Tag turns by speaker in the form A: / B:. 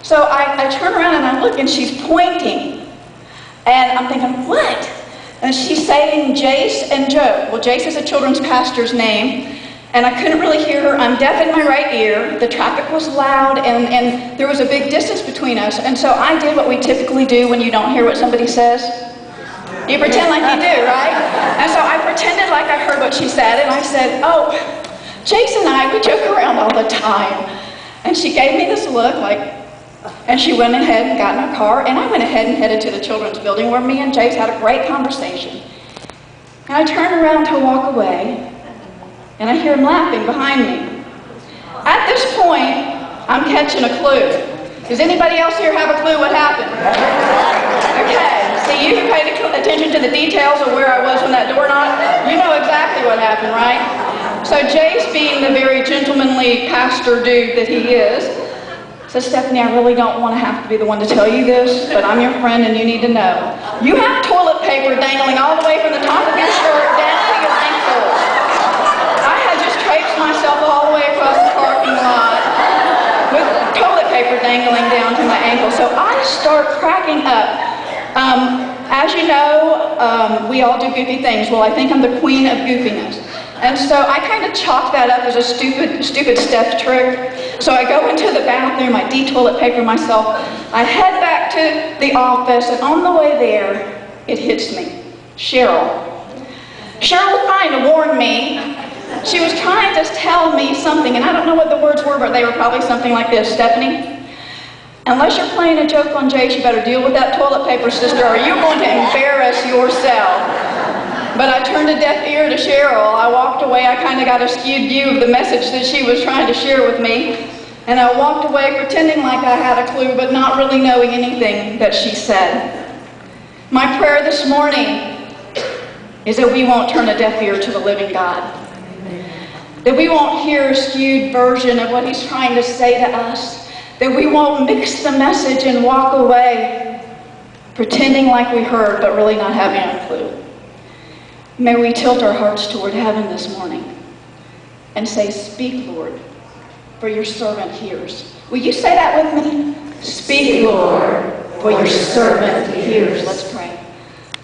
A: So I turn around and I look and she's pointing. And I'm thinking, what? And she's saying Jace and Joe. Well, Jace is a children's pastor's name. And I couldn't really hear her. I'm deaf in my right ear. The traffic was loud, and there was a big distance between us. And so I did what we typically do when you don't hear what somebody says. You pretend like you do, right? And so I pretended like I heard what she said, and I said, oh, Jace and I, we joke around all the time. And she gave me this look, and she went ahead and got in her car, and I went ahead and headed to the children's building where me and Jace had a great conversation. And I turned around to walk away, and I hear him laughing behind me. At this point, I'm catching a clue. Does anybody else here have a clue what happened? Okay, see, you paid attention to the details of where I was when that door knocked. You know exactly what happened, right? So Jace, being the very gentlemanly pastor dude that he is, says, Stephanie, I really don't want to have to be the one to tell you this, but I'm your friend and you need to know. You have toilet paper dangling all the way from the top of your shirt down to your ankles. Myself all the way across the parking lot with toilet paper dangling down to my ankle. So I start cracking up. As you know, we all do goofy things. Well, I think I'm the queen of goofiness. And so I kind of chalk that up as a stupid Steph trick. So I go into the bathroom, I de-toilet paper myself. I head back to the office, and on the way there, it hits me. Cheryl. Cheryl was trying to warn me. She was trying to tell me something, and I don't know what the words were, but they were probably something like this. Stephanie, unless you're playing a joke on Jace, you better deal with that toilet paper, sister, or you're going to embarrass yourself. But I turned a deaf ear to Cheryl. I walked away. I kind of got a skewed view of the message that she was trying to share with me. And I walked away pretending like I had a clue, but not really knowing anything that she said. My prayer this morning is that we won't turn a deaf ear to the living God. That we won't hear a skewed version of what he's trying to say to us. That we won't mix the message and walk away pretending like we heard, but really not having a clue. May we tilt our hearts toward heaven this morning and say, speak, Lord, for your servant hears. Will you say that with me? Speak, Lord, for your servant hears. Let's